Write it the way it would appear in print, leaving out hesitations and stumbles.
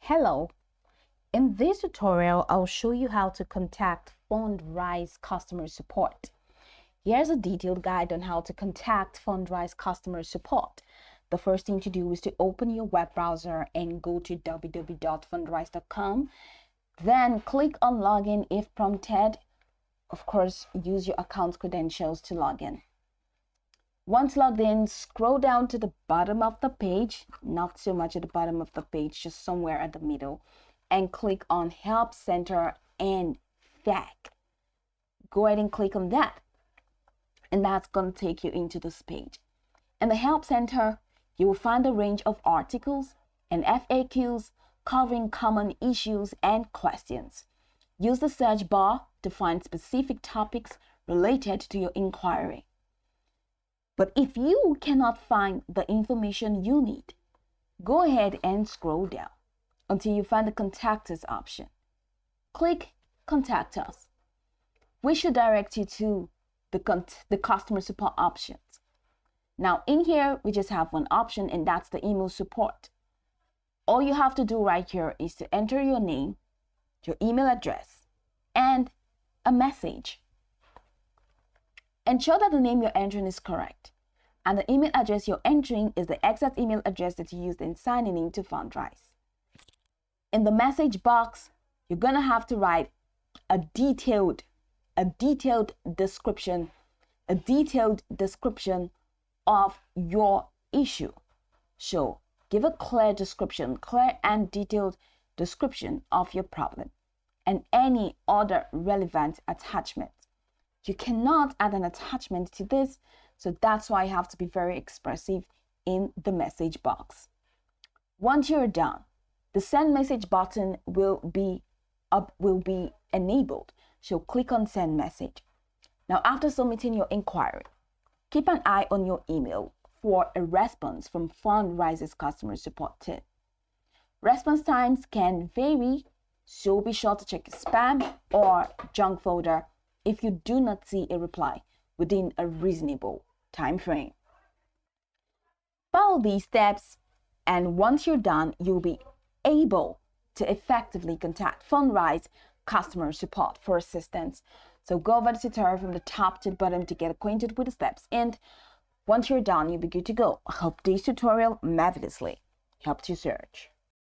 Hello, in this tutorial, I'll show you how to contact Fundrise Customer Support. Here's a detailed guide on how to contact Fundrise Customer Support. The first thing to do is to open your web browser and go to www.fundrise.com. Then click on login if prompted. Of course, use your account credentials to log in. Once logged in, scroll down to the bottom of the page, not so much at the bottom of the page, just somewhere at the middle, and click on Help Center and FAQ. Go ahead and click on that, and that's going to take you into this page. In the Help Center, you will find a range of articles and FAQs covering common issues and questions. Use the search bar to find specific topics related to your inquiry. But if you cannot find the information you need, go ahead and scroll down until you find the Contact Us option. Click Contact Us, which should direct you to the customer support options. Now in here, we just have one option, and that's the email support. All you have to do right here is to enter your name, your email address, and a message. Ensure that the name you're entering is correct, and the email address you're entering is the exact email address that you used in signing into Fundrise. In the message box, you're gonna have to write a detailed description of your issue. So give a clear and detailed description of your problem and any other relevant attachments. You cannot add an attachment to this, so that's why you have to be very expressive in the message box. Once you're done, the send message button will be enabled. So click on send message. Now after submitting your inquiry, keep an eye on your email for a response from Fundrise's customer support team. Response times can vary, so be sure to check your spam or junk folder if you do not see a reply within a reasonable time frame. Follow these steps, and once you're done, you'll be able to effectively contact Fundrise customer support for assistance. So go over the tutorial from the top to the bottom to get acquainted with the steps, and once you're done, you'll be good to go. I hope this tutorial marvelously helped you search.